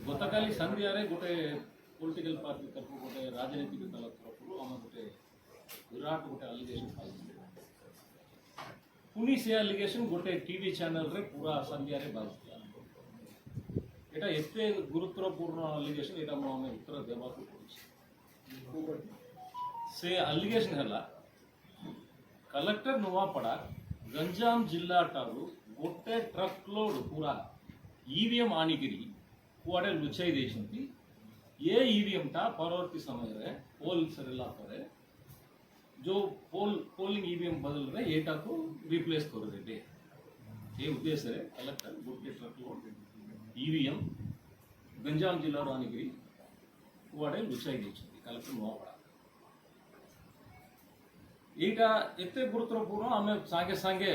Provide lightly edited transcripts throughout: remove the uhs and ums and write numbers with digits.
गतकाली संध्यारे गोटे political party तरफ गोटे राजनीतिक दल तरफ आम गोटे विराट गोटे आलिगेशन पुणी से आलिगेशन गोटे टीवी चैनल रे पूरा संध्यारे बाजुला एटा एते गुरुत्वपूर्ण आलिगेशन एटा आम उत्तर देवा से आलिगेशन है कलेक्टर नुआपड़ा गंजाम जिला ठारू गोटे ट्रक लोड पूरा ईवीएम आनिगिरी कुआड़े लुचाई देछंती ये ईवीएम टा परवर्ती समय रे पोल सरिला परे जो पोलिंग ईवीएम बदल रे एटा को रिप्लेस कर देते ये उद्देश्य रे कलेक्टर गोटे ट्रक लोड ईवीएम गंजाम जिला आनिगिरी कुआड़े लुचाई देछंती कलेक्टर नुआपड़ा एटा एते गुरुत्वपूर्ण आम सांगे सांगे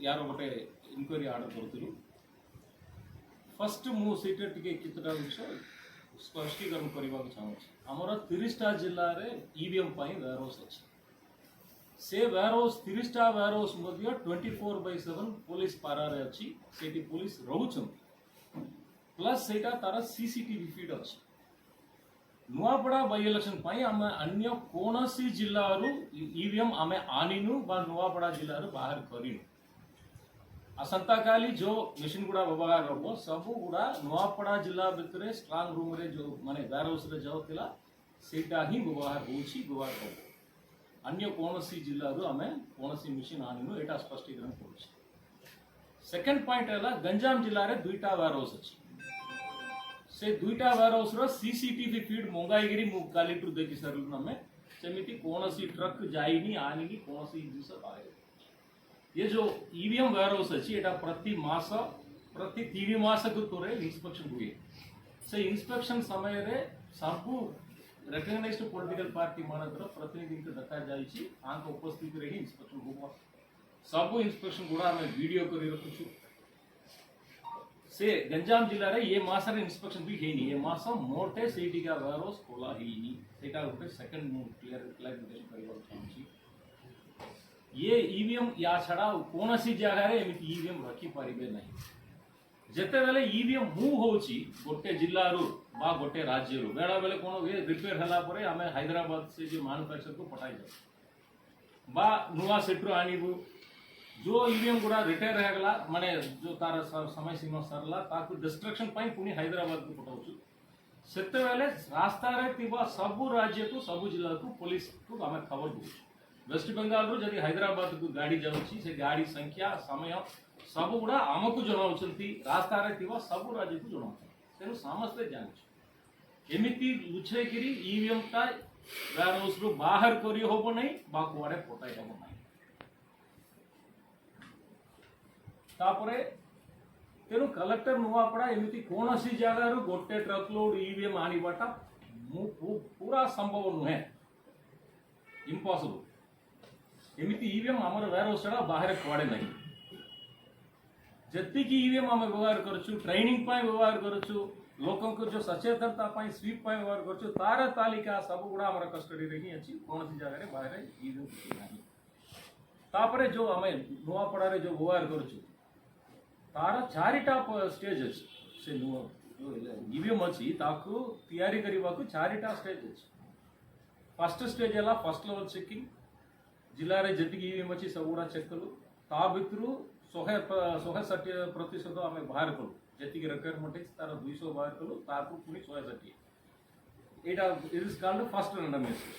यार गोटे इनक्वारी आर्डर करूँ फर्स्ट मु सीटे टिके कितना विषय स्पष्टीकरण करने को चाहूँ आमर 30टा जिले में ईवीएम वेयरहाउस अच्छे से वेयरहाउस 30टा वेयरहाउस 24/7 पुलिस पारारे अच्छी सेठी पुलिस रोचंती प्लस सेटा तार सीसीटीवी फीड अच्छी नुआपड़ा बै इलेक्शन आम अन्य कौन सी जिल्लारू ईवीएम आम आनीनु नुआपड़ा जिल्लारू बाहर करूँ आसंता काली जो मशीन गुड़ा व्यवहार हम सबू गुड़ा नुआपड़ा जिला भितर स्ट्रांग रूम रे जो माने वेयरहाउस रे जाउतिला सेटा ही व्यवहार होउछि व्यवहार हो अन्य कौन सी जिल्लारू आम कौन सी मशीन आनीनु एटा स्पष्टीकरण करूछि सेकंड पॉइंट है गंजाम जिल्ला रे दुईटा वेयरहाउस अछि से दुईटा वेयरहाउस रो सीसीटीवी फीड मंगाईगिरी मु कालीटू देखि सरलु नमे सेमिति कौन सी ट्रक जाइनी आनीनी कौन सी जिस आए ये जो ईवीएम वेयरहाउस अच्छी एटा प्रति 3 मास तोरे इंस्पेक्शन हुए से इंस्पेक्शन समय रे सबू रिकग्नाइज्ड पॉलिटिकल पार्टी मानकर प्रतिनिधि को डका जाइछि आंक उपस्थित रही इंस्पेक्शन हुआ सबू इंस्पेक्शन गुड़ा हमें वीडियो करी रखुछु से गंजाम जिल्ला रे ये मास रे इंस्पेक्शन भी हेनी ये मास मोटे सीटी का वेयरहाउस खोला हेनी सेटा गोटे सेकंड क्लियरिफिकेशन करबा चाहछि ये ईवीएम या छड़ा कौन सी जगह रे एमिति ईवीएम रखी पारिबे नहीं जेते बेले ईवीएम मूव होची गोटे जिल्ला रो बा गोटे राज्य रो बेला बेले कोनो रिपेयर हला परे हमें हैदराबाद से जो मैन्युफैक्चर को पठाई जाए बा नुआ सेट्रो आनीबू जो ईवीएम गुड़ा रिटायर रहगला माने जो तार समय सीमा सरला ताकू डिस्ट्रक्शन पई पुनी हैदराबाद को पठाउछु सेते बेले रास्ता रे तिबा सब राज्य को सब जिल्ला को पुलिस को हमें खबर दउ वेस्ट बेंगाल रू जदि हैदराबाद को गाड़ी जाउछि से गाड़ी संख्या समय सब गुड़ा आमको जनाउछंती रास्ता रे तिबा सब राज्य को जनाउछ तेनु समस्ते जानछ एमिति लुछेगिरी ईवीएम ता वेयरहाउस रू बाहर करी होबो नहीं बा कुआडे पटाई होबो नहीं तापरे तेनु कलेक्टर नुआपड़ा एमिति कौन सी जगह रू गोटे ट्रक लोड ईवीएम आनीबाटा पूरा संभव नुहे इम्पॉसिबल एमिति ईवीएम आमर वेयरहाउस छड़ा बाहर कुआडे नहीं जति की ईवीएम आम व्यवहार करछु ट्रेनिंग पाई व्यवहार करछु लोकों को जो सचेतनता पाई स्वीप पाई व्यवहार करछु तार तालिका सब गुड़ा हमर कस्टडी रे ही अछि कौन सी जगह रे बाहर ईवीएम नहीं तापरे जो हमें नुआपड़ा रे जो व्यवहार करछु तार 4टा स्टेज अछि से नुआ ईवीएम अछि ताकू तैयारी करबा को 4टा स्टेज अछि फर्स्ट स्टेज है फर्स्ट लेवल चेकिंग जिला रे जति ईवीएम अच्छी सब गुड़ा चेक कलु ता भितर 160% आम बाहर कलु जी रिक्वायरमेंट तार 200 बाहर कलु ताकू पुणी 160 एटा इज कॉल्ड फर्स्ट रैंडमाइजेशन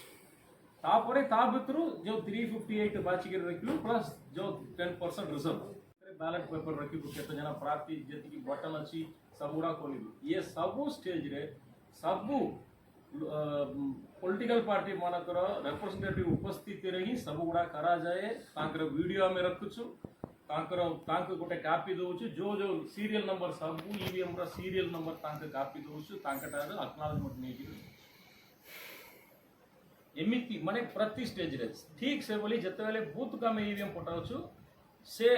तापरे ता भितर जो 358 बाचिक रखलु प्लस जो 10% रिजर्व बैलेट पेपर रखिबु केते जना प्रार्थी जति बटन अच्छी सब गुड़ा खोलिबु ये सबू स्टेज रे सबू पॉलिटिकल पार्टी मानकर रिप्रेजेंटेटिव उपस्थित रही सब गुड़ा करा जाए तांकर वीडियो में रखुछु तांकर गोटे कॉपी दउछु जो जो सीरियल नंबर सब ईवीएम रा सीरियल नंबर तांकर कॉपी दउछु तांकटा एक्नॉलेजमेंट नै एमिति माने प्रति स्टेज रे ठीक से बोली जते बेले बूथ का में ईवीएम पटाउछु से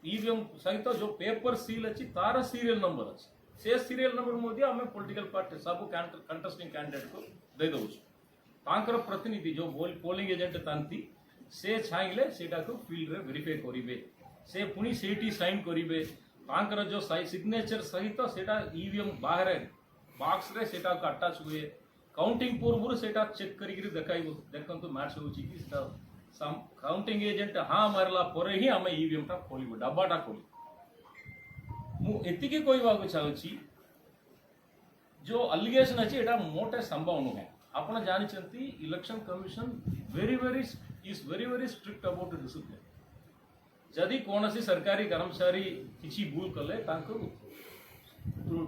ईवीएम सहित जो पेपर सील अछि तार सीरियल नंबर अछि से सीरियल नंबर मध्य आम पॉलिटिकल पार्टी सब कंटेस्टिंग कैंडिडेट को दे दउछु तांकर प्रतिनिधि जो पोलिंग एजेंट तांती से चाहिए सेटा को फील्ड रे वेरीफाई करिवे से पुनी सेठी साइन करिवे तांकर जो सिग्नेचर सहित सेटा ईवीएम बाहर बॉक्स रे सेटा को अटैच हुए काउंटिंग पूर्व सेटा चेक करी देखाई देखंतु मैच होची कि सेटा सम काउंटिंग एजेंट हां मारला परे ही हमें ईवीएम टा खोलिबो डब्बाटा खोली मु एतिके कहवाक चाहूची जो अलिगेशन अच्छी एटा मोटे संभव नुहे आपण जानिचंती election commission very very strict about discipline जदि कौन सी सरकारी कर्मचारी किसी भूल कले तांको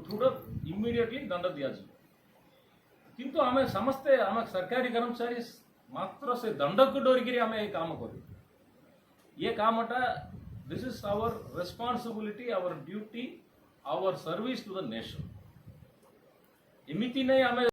थोड़ा इमीडिएटली दंड दिया जाए किंतु आमे समस्ते आमे सरकारी कर्मचारी मात्र से दंड को डोरिकी आमे ये काम कर ये कामटा this is our responsibility our duty our service to the nation एमिति नहीं आमे